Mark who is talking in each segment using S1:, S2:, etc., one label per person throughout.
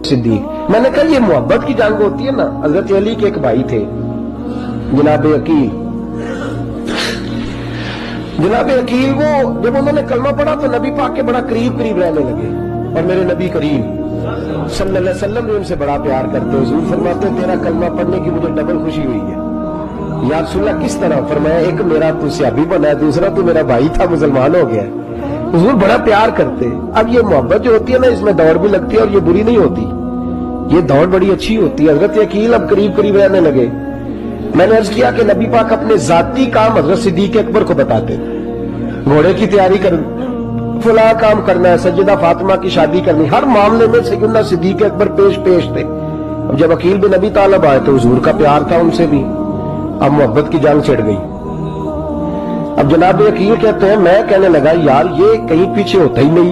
S1: सिद्दीक। मैंने कहा ये मोहब्बत की जंग होती है ना। हजरत अली के एक भाई थे जनाब अकील। जनाब अकील वो जब उन्होंने कलमा पढ़ा तो नबी पाक के बड़ा करीब करीब रहने लगे और मेरे नबी करीम सल्लल्लाहु अलैहि वसल्लम ने उनसे बड़ा प्यार करते। हुजूर फरमाते तेरा कलमा पढ़ने की मुझे डबल खुशी हुई है। या रसूलल्लाह किस तरह? फरमाया एक मेरा तू सहाबी बना है, दूसरा तू मेरा भाई था मुसलमान हो गया। हुजूर बड़ा प्यार करते। अब ये मोहब्बत जो होती है ना इसमें दौड़ भी लगती है और ये बुरी नहीं होती, ये दौड़ बड़ी अच्छी होती है। हजरत अकील अब करीब करीब रहने लगे। मैंने अर्ज किया कि नबी पाक अपने जाती काम हजरत सिद्दीक अकबर को बताते। घोड़े की तैयारी कर, फला काम करना है, सैयदा फातिमा की शादी करनी, हर मामले में सैयदना सिद्दीक अकबर पेश थे। अब जब अकील बिन अबी तालिब आए तो हुजूर का प्यार था उनसे भी। अब मोहब्बत की जंग छिड़ गई। अब जनाब अकील कहते हैं मैं कहने लगा यार ये कहीं पीछे होता ही नहीं,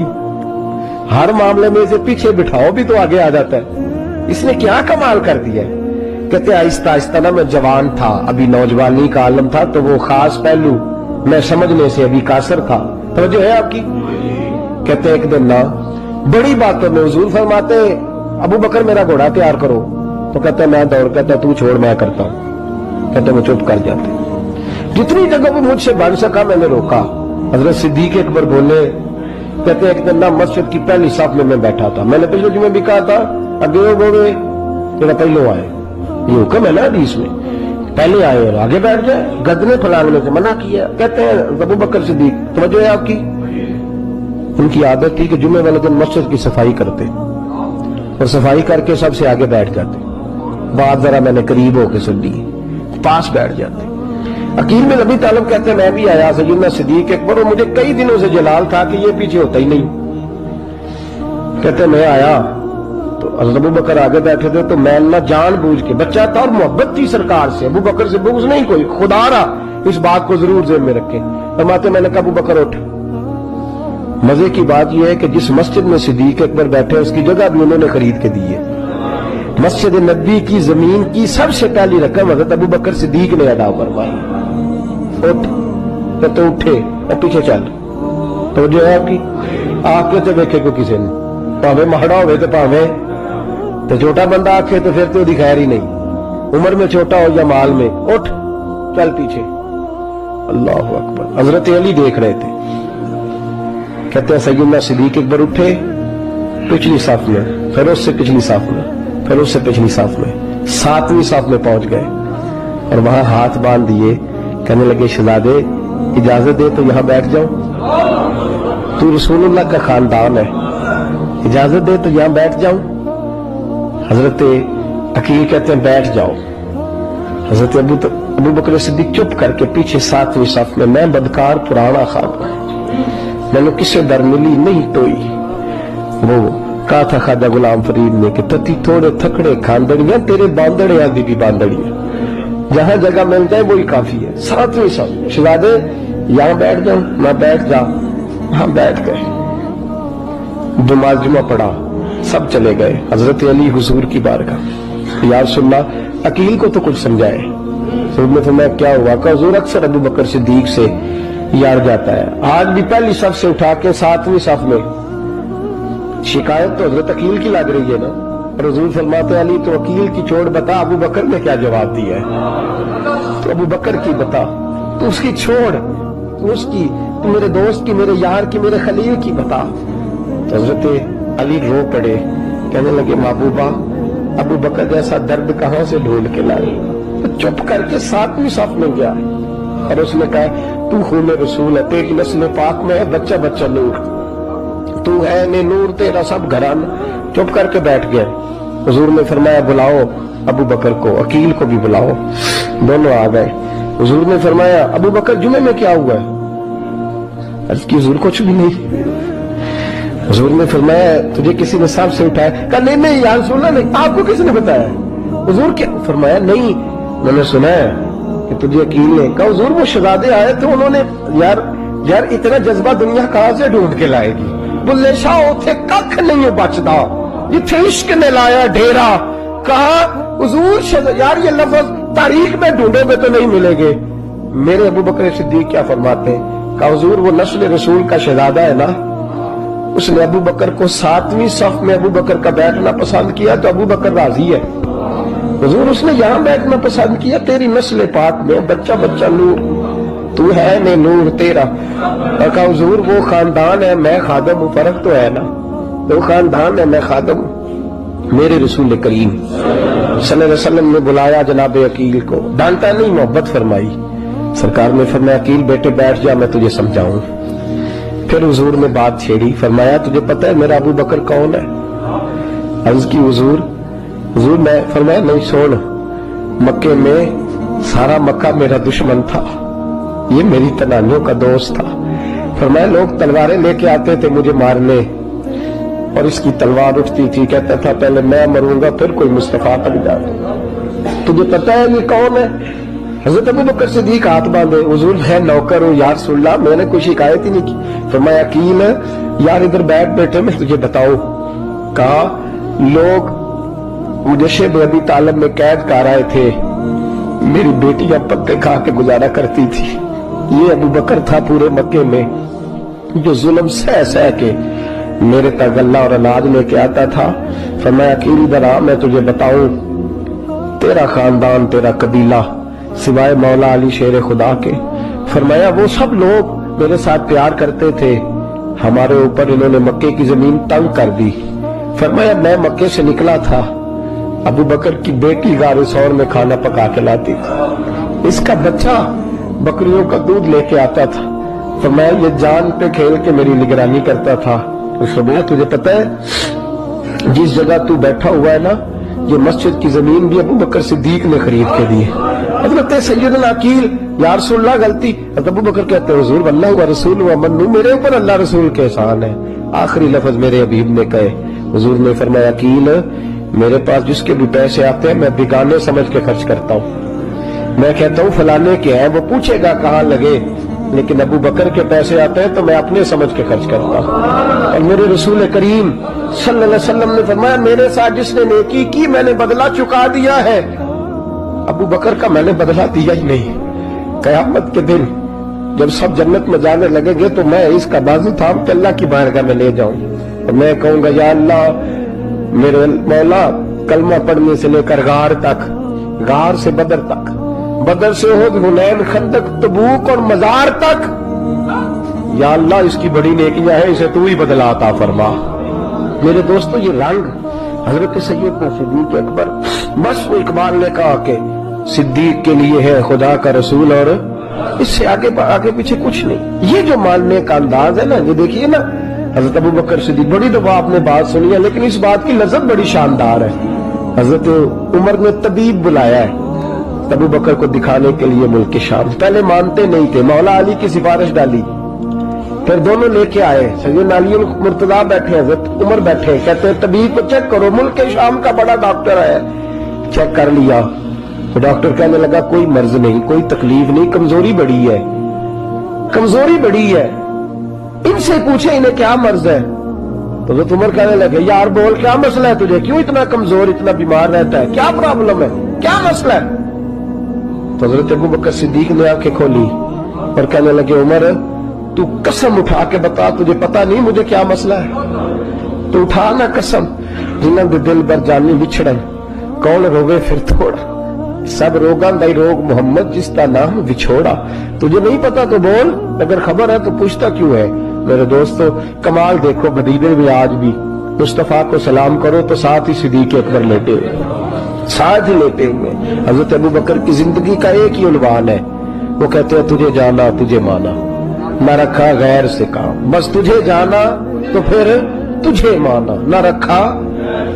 S1: हर मामले में इसे पीछे बिठाओ भी तो आगे आ जाता है, इसने क्या कमाल कर दिया है। कहते आहिस्ता आहिस्ता ना मैं जवान था, अभी नौजवानी का आलम था, तो वो खास पहलू मैं समझने से अभी कासर था। तो जो है आपकी। कहते एक दिन ना बड़ी बातों में हुजूर फरमाते अबू बकर मेरा घोड़ा तैयार करो, तो कहते मैं दौड़, कहता तू छोड़ मैं करता हूं। कहते वो चुप कर जाते। जितनी जगह वो मुझसे बन सका मैंने रोका। हजरत सिद्दीक अकबर बोले, कहते एक दिन ना मस्जिद की पहली साफ में मैं बैठा था। मैंने पिछले जुमे भी कहा था अगे बोले तेरा पहले आए, ये हुक्म है ना हदीस में, पहले आए और आगे बैठ जाए, गदने फैलाने से मना किया। कहते हैं अबू बकर सिद्दीक, तवज्जो है आपकी, उनकी आदत थी कि जुमे वाले दिन मस्जिद की सफाई करते और सफाई करके सबसे आगे बैठ जाते। बात जरा मैंने करीब होकर सुन ली, पास बैठ जाते। अकील बिन अबी तालिब कहते मैं भी आया सैयदना सिद्दीक अकबर, और मुझे कई दिनों से जलाल था कि ये पीछे होता ही नहीं। कहते मैं आया तो हज़रत अबू बकर आगे बैठे थे, तो मैं ना जानबूझ के, बच्चा था और मोहब्बत थी सरकार से, अबू बकर से बुग़्ज़ नहीं कोई, खुदा रहा इस बात को जरूर ज़हन में रखे। फरमाते मैंने कहा अबू बकर उठ। मजे की बात यह है कि जिस मस्जिद में सिद्दीक अकबर बैठे उसकी जगह भी उन्होंने खरीद के दी है। मस्जिद नबी की जमीन की सबसे पहली रकम हज़रत अबू बकर सिद्दीक ने अदा करवाई। उठ तो उठे और पीछे चल, तो जो है आपकी आके तो देखे को किसी ने, भावे महड़ा हो तो भावे तो छोटा बंदा आखे तो फिर तो उसकी खैर ही नहीं, उम्र में छोटा हो या माल में। उठ चल पीछे। अल्लाह अकबर। हजरत अली देख रहे थे। कहते हैं सैयदना सिद्दीक अकबर उठे पिछली साफ में, फिर उससे पिछली साफ में, फिर उससे पिछली साफ में, 7वीं साफ में पहुंच गए और वहां हाथ बांध दिए। कहने लगे शहजादे इजाजत दे तो यहां बैठ जाओ, तू रसूलुल्लाह का खानदान है, इजाजत दे तो यहां बैठ जाऊं। हजरत अकील कहते हैं बैठ जाओ। हजरत अबू बकर सिद्दीक चुप करके पीछे 7वीं साफ में, मैं बदकार पुराना खाब मैंने किसे दर मिली नहीं टोई। वो कहा था ख्वाजा गुलाम फरीद ने कि तती थोड़े थकड़े खानदड़ियां तेरे बांदड़ियां दी भी बांदड़ियां, जहां जगह मिल जाए वही काफी है। 7वीं साफ शहजादे यहां बैठ जाओ, ना बैठ जा। वहां बैठ गए, जुमा पड़ा, सब चले गए। हजरत अली हुजूर की बारगाह, यार सुनना अकील को तो कुछ समझाए। में तो मैं क्या हुआ का हुजूर अक्सर अबू बकर सिद्दीक से यार जाता है, आज भी पहली सफ से उठा के 7वीं सफ में। शिकायत तो हजरत अकील की लग रही है ना, और हुजूर फरमाते अली तो अकील की छोड़ बता अबू बकर ने क्या जवाब दिया है, तो अबू बकर की बता, तू उसकी छोड़, तू उसकी, तू मेरे दोस्त की, मेरे यार की, मेरे खलील की बता। तो हजरत अली रो पड़े, कहने लगे महबूबा अबू बकर जैसा दर्द कहां से ढूंढ के लाए। तो चुप करके 7वीं साफ में गया और उसने कहा तू खून रसूल है, तेरी नस्ल पाक में है बच्चा बच्चा नूर, तू है ने नूर तेरा सब घराना। चुप करके बैठ गया। हुजूर ने फरमाया बुलाओ अबू बकर को, अकील को भी बुलाओ। दोनों आ गए। हुजूर ने फरमाया अबू बकर जुमे में क्या हुआ है? अर्ज की हुजूर कुछ भी नहीं। हुजूर ने फरमाया तुझे किसी ने सांप से उठाया? कहा नहीं नहीं यार सुनना नहीं, आपको किसने बताया? हुजूर क्या फरमाया? नहीं मैंने सुना है कि तुझे अकील ने कहा। हुजूर वो शहजादे आए थे, उन्होंने यार इतना जज्बा दुनिया कहां से ढूंढ के लाएगी? बुल्ले शाह उथे कख नहीं बचदा जिथे इश्क ने लाया डेरा। कहा हुजूर यार ये लफ्ज तारीख में ढूंढोगे तो नहीं मिलेंगे। मेरे अबू बकर सिद्दीक क्या फरमाते हैं? कहा हुजूर वो नस्ल रसूल का शहजादा है ना, उसने अबू बकर को 7वीं सफ में अबू बकर का बैठना पसंद किया तो अबू बकर राजी है। हुजूर उसने यहाँ बैठना पसंद किया, तेरी नस्ल पाक में बच्चा बच्चा नूर, तू है ने नूर तेरा। और कहा हुजूर वो खानदान है, मैं खादम हूँ, फर्क तो है ना, वो खानदान है मैं खादम हूँ। मेरे रसूल करीम सल्लल्लाहु अलैहि वसल्लम ने बुलाया जनाब अकील को, डांटा नहीं, मोहब्बत फरमाई। सरकार ने फरमाया अकील बेटे बैठ जा, मैं तुझे समझाऊं। फिर हुजूर ने बात छेड़ी, फरमाया तुझे पता है मेरा अबू बकर कौन है? अर्ज की हुजूर मैं, फरमाया नहीं सुन, मक्के में सारा मक्का मेरा दुश्मन था, ये मेरी तनानियों का दोस्त था। फरमाया लोग तलवारें लेके आते थे मुझे मारने और इसकी तलवार उठती थी, कहता था पहले मैं मरूंगा फिर कोई मुस्तफा तक जाए। तुझे पता है ये कौन है? हजरत अबू बकर सिद्दीक हाथ बांधे, हुजूर मैं नौकर हूँ यार सुल्ला, मैंने कोई शिकायत ही नहीं की। फरमाया अकील यार इधर बैठ बैठे मैं तुझे बताऊं। कहा लोग मुझे शेब अबी तालिब में कैद कर आए थे, मेरी बेटियां पत्ते खा के गुजारा करती थी। ये अबू बकर था पूरे मक्के में जो जुल्म सह सह के मेरे तक गल्ला और अनाज लेके आता था। फरमाया अकील इधर आ, मैं तुझे बताऊं, तेरा खानदान तेरा कबीला सिवाय मौला अली शेर खुदा के, फरमाया वो सब लोग मेरे साथ प्यार करते थे, हमारे ऊपर इन्होंने मक्के की जमीन तंग कर दी। फरमाया मैं मक्के से निकला था, अबू बकर की बेटी गारे सौर में खाना पका के लाती थी, इसका बच्चा बकरियों का दूध लेके आता था। फरमाया ये जान पे खेल के मेरी निगरानी करता था। तो फरमाया तुझे पता है जिस जगह तू बैठा हुआ है ना, ये मस्जिद की जमीन भी अबू बकर सिद्दीक ने खरीद के दी है। हजरत सैयदना अकील या रसूलल्लाह गलती, अबू बकर कहते हैं हुजूर अल्लाह व रसूल व मन्नू, मेरे ऊपर अल्लाह रसूल के एहसान है। आखिरी लफ्ज मेरे हबीब ने कहे। हुजूर ने फरमाया अकील मेरे पास जिसके भी पैसे आते हैं मैं बिगाने समझ के खर्च करता हूँ। मैं कहता हूँ फलाने के हैं, वो पूछेगा कहाँ लगे, लेकिन अबू बकर के पैसे आते हैं तो मैं अपने समझ के खर्च करता हूँ। और मेरे रसूल करीम सल्लल्लाहु अलैहि वसल्लम ने फरमाया मेरे साथ जिसने नेकी की मैंने बदला चुका दिया है। अबू बकर का मैंने बदला दिया ही नहीं। कयामत के दिन जब सब जन्नत में जाने लगेंगे तो मैं इसका बाजू थाम के अल्लाह की बारगाह में ले जाऊं और मैं कहूंगा या अल्लाह मेरे मौला कलमा पढ़ने से लेकर गार तक, गार से बदर तक, बदर से उहद हुनैन खंदक तबूक और मजार तक, या अल्लाह इसकी बड़ी नेकियां हैं, इसे तू ही बदला अता फरमा। मेरे दोस्तों ये रंग हजरत सैयदना सिद्दीक अकबर, बस वो इकबाल ने कहा कि सिद्दीक के लिए है खुदा का रसूल और इससे आगे पीछे कुछ नहीं। ये जो मानने का अंदाज है ना, ये देखिए ना हजरत अबू बकर सिद्दीक, बड़ी दफा आपने बात सुनी है लेकिन इस बात की लज़्ज़त बड़ी शानदार है। हजरत उमर ने तबीब बुलाया है अबू बकर को दिखाने के लिए मुल्क शाम, पहले मानते नहीं थे, मौला अली की सिफारिश डाली, फिर दोनों लेके आए, सैयदना अली मुर्तजा बैठे, हजरत उमर बैठे, कहते हैं तबीब को चेक करो, मुल्क शाम का बड़ा डॉक्टर है। चेक कर लिया तो डॉक्टर कहने लगा कोई मर्ज नहीं, कोई तकलीफ नहीं, कमजोरी बड़ी है, कमजोरी बड़ी है, इनसे पूछे इन्हें क्या मर्ज है। तो हजरत उमर कहने लगे यार बोल क्या मसला है तुझे, क्यों इतना कमजोर इतना बीमार रहता है, क्या प्रॉब्लम है, क्या मसला है। तो हजरत अबू बकर सिद्दीक ने आंखें खोली और कहने लगे उमर तू कसम उठा के बता, तुझे पता नहीं मुझे क्या मसला है, तो उठा ना कसम, जिन्हों दे दिल बर जानी विछड़न कौन रोवे फिर थोड़ा, सब रोगां दा रोग मोहम्मद जिसका नाम विछोड़ा। तुझे नहीं पता तो बोल, अगर खबर है तो पूछता क्यों है। मेरे दोस्तों कमाल देखो, मदीने में आज भी मुस्तफा को सलाम करो तो साथ ही सिद्दीक अकबर लेटे हुए, साथ ही लेटे हुए। हजरत अबू बकर की जिंदगी का एक ही उन्वान है, वो कहते हैं तुझे जाना तुझे माना, न रखा गैर से काम, बस तुझे जाना तो फिर तुझे माना, न रखा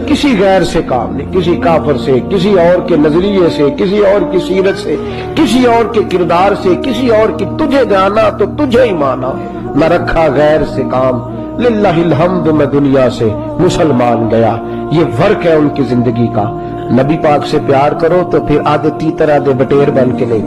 S1: किसी गैर से काम नहीं, किसी काफर से, किसी और के नजरिए से, किसी और की सीरत से, किसी और के किरदार से, किसी और की, तुझे जाना तो तुझे ही माना, न रखा गैर से काम, लिल्लाहिल हम्द मैं दुनिया से मुसलमान गया। ये फर्क है उनकी जिंदगी का। नबी पाक से प्यार करो तो फिर आधे तीतर आधे बटेर बन के नहीं,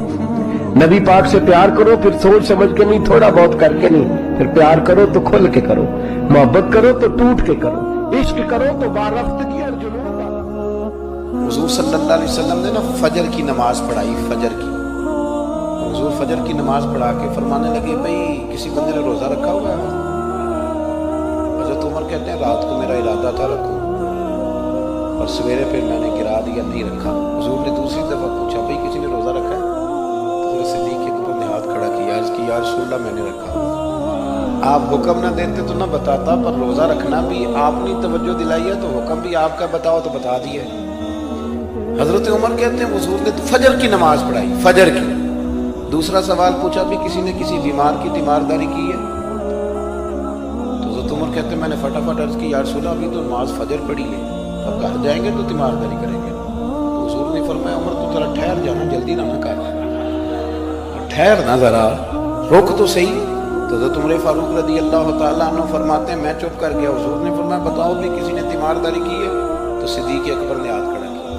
S1: नबी पाक से प्यार करो फिर सोच समझ के नहीं, थोड़ा बहुत करके नहीं, फिर प्यार करो तो खुल के करो, मोहब्बत करो तो टूट के करो, इश्क करो तो बारफ्तगी और जुनून वाला।
S2: हुजूर सल्लल्लाहु अलैहि वसल्लम ने ना फजर की नमाज पढ़ाई, फजर की, हुजूर फजर की नमाज पढ़ा के फरमाने लगे भाई किसी बंदे ने रोजा रखा हुआ है। हजरत उमर कहते हैं रात को मेरा इरादा था रखूं, और सवेरे फिर मैंने गिरा दिया, नहीं रखा। हुजूर ने दूसरी दफा पूछा भाई किसी ने रोजा रखा है? तो हजरत सिद्दीक अकबर ने हाथ खड़ा किया, अर्ज की या रसूलल्लाह मैंने रखा। आप हुक्म ना देते तो ना बताता, पर रोजा रखना भी आपने तवज्जो दिलाई है तो हुक्म भी आपका बताओ तो बता दिया। हजरत उमर कहते हैं हुजूर ने तो फजर की नमाज पढ़ाई, फजर की। दूसरा सवाल पूछा भी किसी ने किसी बीमार की तीमारदारी की है? तो हजरत उमर कहते हैं मैंने फटाफट अर्ज की या रसूलल्लाह अभी तो नमाज फजर पढ़ी है, अब घर जाएंगे तो तीमारदारी करेंगे। तो हुजूर ने फरमाया उमर तो जरा ठहर जाना, जल्दी ना कर, ठहर ना जरा, रुक तो सही। तो हज़रत उमर फारूक रज़ी अल्लाह तआला अन्हु फरमाते हैं मैं चुप कर गया। हुजूर ने फरमाया बताओ भी किसी ने तीमारदारी की है? तो सिद्दीक अकबर ने हाथ खड़ा किया,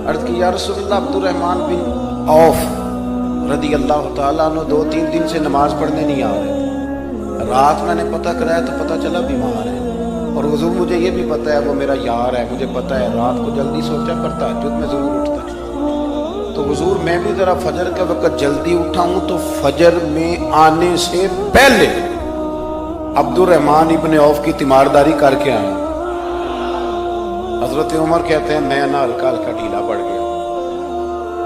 S2: अर्ज़ की या रसूलल्लाह अब्दुर्रहमान बिन औफ रज़ी अल्लाह तआला अन्हु 2-3 दिन से नमाज पढ़ने नहीं आ रहे। रात मैंने पता कराया तो पता चला बीमार है, और हुजूर मुझे ये भी पता है वो मेरा यार है, मुझे पता है रात को जल्दी सोचा करता है, तहज्जुद में ज़रूर उठता है। तो हुजूर मैं भी जरा फजर के वक्त जल्दी उठा हूं, तो फजर में आने से पहले अब्दुर्रहमान इब्न औफ की तीमारदारी करके आया। हजरत उमर कहते हैं मैं ना हल्का हल्का ढीला पड़ गया।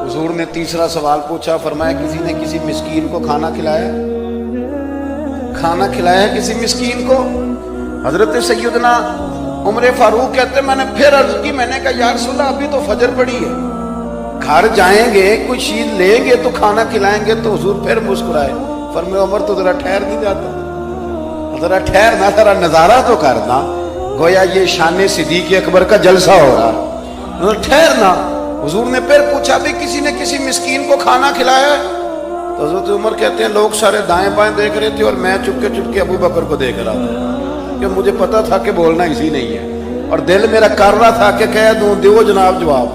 S2: हुजूर ने तीसरा सवाल पूछा, फरमाया किसी ने किसी मिस्कीन को खाना खिलाया? खाना खिलाया किसी मिस्कीन को? हजरत सैयदना उमर फारूक कहते हैं मैंने फिर अर्ज की, मैंने कहा या रसूलल्लाह अभी तो फजर पड़ी है, घर जाएंगे कोई चीज लेंगे तो खाना खिलाएंगे। तो हुजूर फिर मुस्कुराए, फरमाया उमर तो जरा ठहर नहीं जाता, जरा ठहरना, जरा नजारा तो करना, गोया ये शान सिद्दीक अकबर का जलसा हो रहा, ठहरना। हुजूर ने फिर पूछा भी किसी ने किसी मिस्कीन को खाना खिलाया है? तो हजरत उमर कहते हैं लोग सारे दाएं बाएं देख रहे थे और मैं चुपके अबू बकर को देख रहा था, कि मुझे पता था कि बोलना इसी नहीं है, और दिल मेरा कर रहा था कि कह दूं दो जनाब जवाब,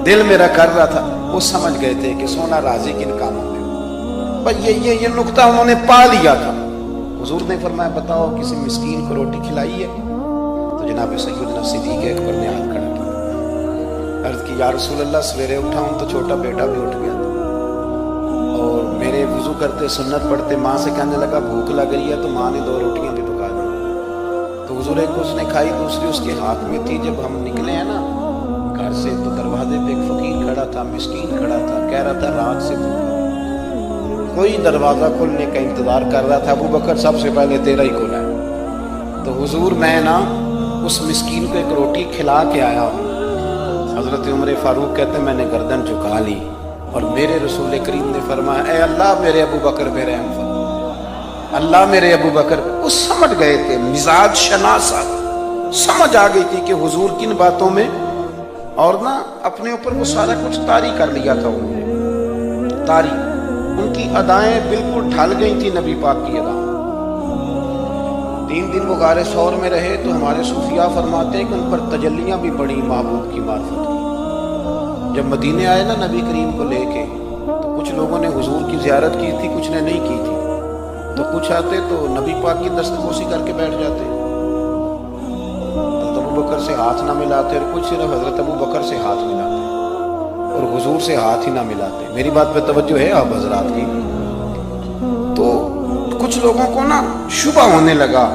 S2: दिल मेरा कर रहा था। वो समझ गए थे कि सोना राजी किन कामों में, पर ये नुक्ता उन्होंने पा लिया था। हुजूर ने फरमाया बताओ किसी मिस्कीन को रोटी खिलाई है? तो जनाब सैयदना सिद्दीक अकबर ने हाथ खड़ा किया, अर्ज की या रसूलल्लाह सवेरे उठा हूं तो छोटा बेटा भी उठ गया था, और मेरे वुजू करते सुन्नत पढ़ते माँ से कहने लगा भूख लग रही है, तो माँ ने 2 रोटियां भी पका दी। तो हुजूर एक उसने खाई, दूसरी उसके हाथ में थी। जब हम निकले हैं ना घर से तो दरवाजे पे एक फकीर खड़ा था, मिस्कीन खड़ा था, कह रहा था रात से कोई दरवाजा खुलने का इंतजार कर रहा था, अबू बकर सबसे पहले तेरा ही खुला है। तो हुजूर मैं ना उस मिस्कीन को एक रोटी खिला के आया हूँ। हजरत उमर फारूक कहते हैं मैंने गर्दन झुका ली, और मेरे रसूल करीम ने फरमाया ए अल्लाह मेरे अबू बकर पे रहम फरमा, अल्लाह मेरे अबू बकर। वो समझ गए थे, मिजाज शनासा समझ आ गई थी कि हुजूर किन बातों में, और ना अपने ऊपर वो सारा कुछ तारी कर लिया था उन्होंने, तारी। उनकी अदाएं बिल्कुल ढल गई थी नबी पाक की अदा। 3 दिन वो गारे सौर में रहे तो हमारे सूफिया फरमाते हैं कि उन पर तजल्लियां भी पड़ी महबूब की मार्फत की। जब मदीने आए ना नबी करीम को लेके, तो कुछ लोगों ने हुजूर की जियारत की थी, कुछ ने नहीं की थी। तो कुछ आते तो नबी पाक की दस्तबोसी करके बैठ जाते, अबू बकर से हाथ ना मिलाते, और कुछ सिर्फ हजरत अबू बकर से हाथ मिलाते और हुजूर से हाथ ही ना मिलाते। मेरी बात पे तवज्जो है आप हजरात की? तो कुछ लोगों को ना शुबा होने लगा,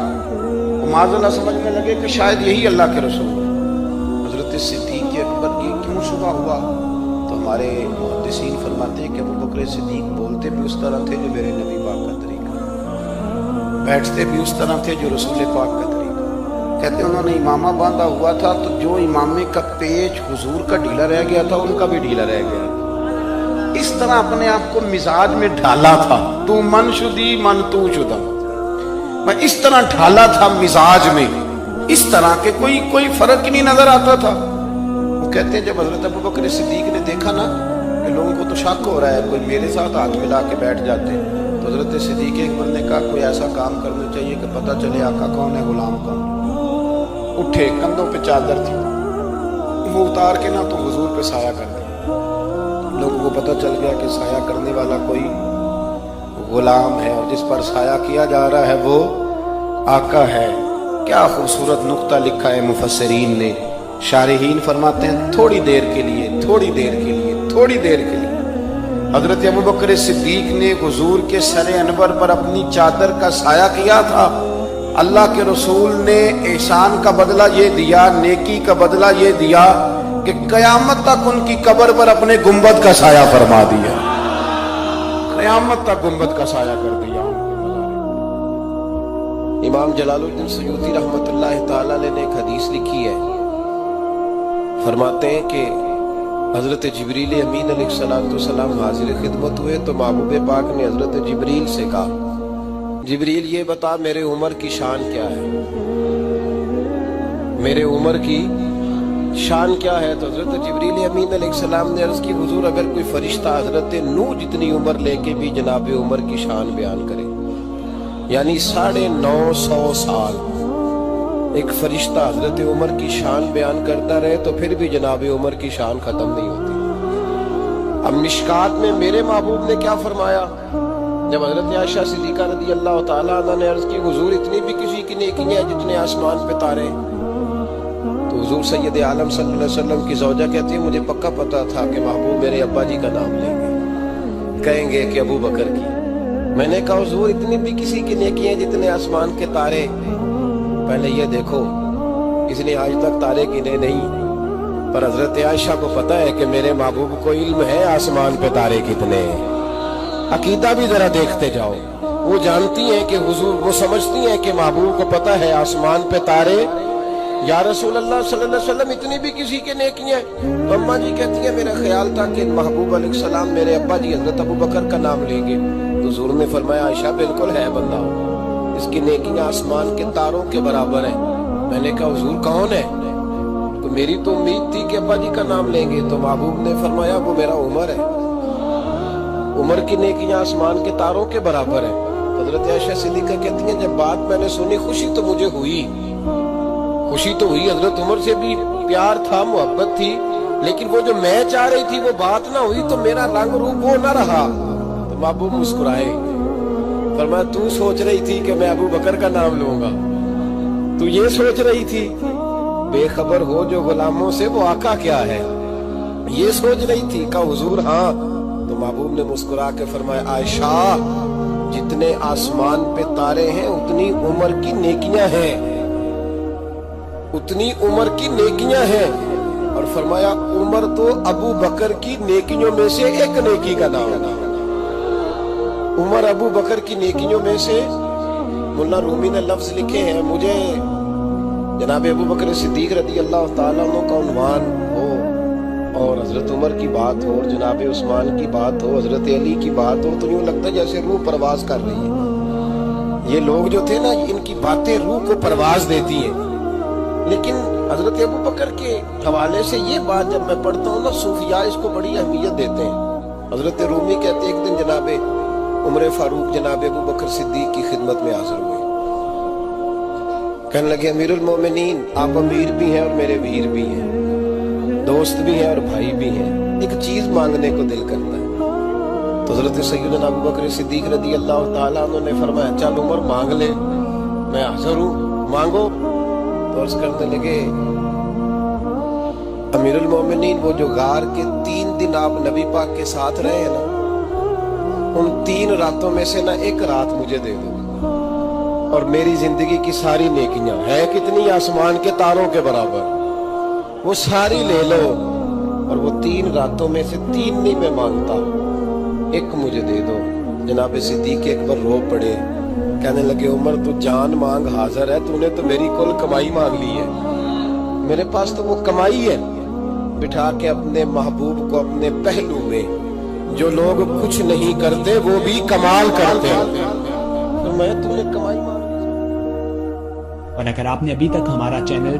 S2: माज़अल्लाह समझने लगे कि शायद यही अल्लाह के रसूल है। हजरत सिद्दीक अकबर की क्यों शुबा हुआ? तो हमारे मुहद्दिसीन फरमाते हैं कि अबू बकर सिद्दीक बोलते भी उस तरह थे जो मेरे नबी पाक का तरीका, बैठते भी उस तरह थे जो रसूल पाक का तरीका। कहते उन्होंने इमामा बांधा हुआ था, तो जो इमामे का पेच हुजूर का ढीला रह गया था उनका भी ढीला रह गया। इस तरह अपने आप को मिजाज में ढाला था, तू मन शुदी मन तू शुदा, मैं इस तरह ढाला था मिजाज में, इस तरह के कोई फर्क ही नहीं नजर आता था। वो कहते हैं जब हजरत अबू बकर सिद्दीक ने देखा ना कि लोगों को तो शक हो रहा है, कोई मेरे साथ हाथ मिला के बैठ जाते, तो हजरत सिद्दीक अकबर ने कहा कोई ऐसा काम करना चाहिए कि पता चले आका कौन है गुलाम कौन। उठे, कंधों पे चादर थी, वो उतार के ना तो हुजूर पे साया कर दिया। लोगों को पता चल गया कि साया करने वाला कोई गुलाम है, और जिस पर साया किया जा रहा है वो आका है। क्या खूबसूरत नुक्ता लिखा है मुफस्सिरीन ने। शारिहीन फरमाते हैं थोड़ी देर के लिए हजरत अबू बकर सिद्दीक ने हुजूर के सरे अनवर पर अपनी चादर का साया किया था। اللہ کے رسول نے احسان کا بدلہ یہ دیا, نیکی کا بدلہ یہ دیا کہ قیامت تک ان کی قبر پر اپنے گنبد کا سایہ فرما دیا, قیامت تک گنبد کا سایہ کر دیا.
S1: امام جلال الدین سیوطی رحمت اللہ تعالی علیہ نے ایک حدیث لکھی ہے, فرماتے ہیں کہ حضرت جبریل امین علیہ السلام حاضر خدمت ہوئے تو محبوب پاک نے حضرت جبریل سے کہا, جبریل یہ بتا میرے عمر کی شان کیا ہے, میرے عمر کی شان کیا ہے. تو حضرت جبریل امین علیہ السلام نے عرض کی, حضور اگر کوئی فرشتہ حضرت نوح جتنی عمر لے کے بھی جناب عمر کی شان بیان کرے, یعنی 950 سال ایک فرشتہ حضرت عمر کی شان بیان کرتا رہے تو پھر بھی جناب عمر کی شان ختم نہیں ہوتی. اب مشکات میں میرے محبوب نے کیا فرمایا, جب حضرت عائشہ صدیقہ رضی اللہ تعالیٰ عنہ نے عرض کی, حضور اتنی بھی کسی کی نیکی ہے جتنے آسمان پہ تارے, تو حضور سید عالم صلی اللہ علیہ وسلم کی زوجہ کہتی ہے مجھے پکا پتا تھا کہ محبوب میرے ابا جی کا نام لیں گے, کہیں گے کہ ابو بکر کی. میں نے کہا حضور اتنی بھی کسی کی نیکی ہے جتنے آسمان کے تارے, پہلے یہ دیکھو اس نے آج تک تارے گنے نہیں, پر حضرت عائشہ کو پتا ہے کہ میرے محبوب کو علم ہے آسمان پہ تارے کتنے ہیں. عقیدہ بھی ذرا دیکھتے جاؤ, وہ جانتی ہیں کہ حضور, وہ سمجھتی ہیں کہ محبوب کو پتا ہے آسمان پہ تارے. یا رسول اللہ صلی اللہ علیہ وسلم اتنی بھی کسی کے نیکی ہیں. تو اماں جی کہتی ہیں میرا خیال تھا کہ محبوب علیہ السلام میرے ابا جی حضرت ابو بکر کا نام لیں گے. تو حضور نے فرمایا عائشہ بالکل ہے بندہ, اس کی نیکیاں آسمان کے تاروں کے برابر ہیں. میں نے کہا حضور کون ہے, تو میری تو امید تھی کہ ابا جی کا نام لیں گے. تو محبوب نے فرمایا وہ میرا عمر ہے, عمر کی نیکیاں آسمان کے تاروں کے برابر ہیں. حضرت عائشہ صدیقہ کہتی ہیں جب بات میں نے سنی خوشی تو مجھے ہوئی, خوشی تو ہوئی, حضرت عمر سے بھی پیار تھا, محبت تھی, لیکن وہ جو میں چاہ رہی تھی وہ بات نہ ہوئی تو میرا رنگ روپ وہ نہ رہا. تو محبوب مسکرائے, فرمایا تو سوچ رہی تھی کہ میں ابو بکر کا نام لوں گا, تو یہ سوچ رہی تھی, بے خبر ہو جو غلاموں سے وہ آقا کیا ہے, یہ سوچ رہی تھی. کہا حضور ہاں. تو محبوب نے مسکرا کے فرمایا عائشہ جتنے آسمان پہ تارے ہیں اتنی عمر کی نیکیاں ہیں, اتنی عمر کی نیکیاں ہیں. اور فرمایا عمر تو ابو بکر کی نیکیوں میں سے ایک نیکی کا نام ہے, عمر ابو بکر کی نیکیوں میں سے. مولانا رومی نے لفظ لکھے ہیں, مجھے جناب ابو بکر صدیق رضی اللہ تعالیٰ عنہ کا عنوان ہو اور حضرت عمر کی بات ہو اور جناب عثمان کی بات ہو, حضرت علی کی بات ہو, تو یوں لگتا ہے جیسے روح پرواز کر رہی ہے. یہ لوگ جو تھے نا ان کی باتیں روح کو پرواز دیتی ہیں. لیکن حضرت ابو بکر کے حوالے سے یہ بات جب میں پڑھتا ہوں نا, صوفیاء اس کو بڑی اہمیت دیتے ہیں. حضرت رومی کہتے ہیں ایک دن جناب عمر فاروق جناب ابو بکر صدیق کی خدمت میں حاضر ہوئے, کہنے لگے امیر المومنین آپ امیر بھی ہیں اور میرے ویر بھی ہیں, دوست بھی ہیں اور بھائی بھی ہیں, ایک چیز مانگنے کو دل کرتا ہے. تو حضرت سیدنا ابو بکر صدیق رضی اللہ تعالیٰ عنہ نے فرمایا چل عمر مانگ لے, میں حاضر ہوں, مانگو. تو عرض کرنے لگے امیر المومنین وہ جو غار کے 3 دن آپ نبی پاک کے ساتھ رہے ہیں نا, ان 3 راتوں میں سے نہ ایک رات مجھے دے دو اور میری زندگی کی ساری نیکیاں ہیں کتنی آسمان کے تاروں کے برابر, وہ ساری لے لو, اور وہ 3 راتوں میں سے 3 نہیں میں مانگتا, ایک مجھے دے دو. جناب صدیق اکبر رو پڑے, کہنے لگے عمر تو جان مانگ حاضر ہے, تو نے تو میری کل کمائی مانگ لی ہے, میرے پاس تو وہ کمائی ہے. بٹھا کے اپنے محبوب کو اپنے پہلو میں, جو لوگ کچھ نہیں کرتے وہ بھی کمال کرتے ہیں, تو میں تم نے کمائی مانگ لی.
S3: اور اگر آپ نے ابھی تک ہمارا چینل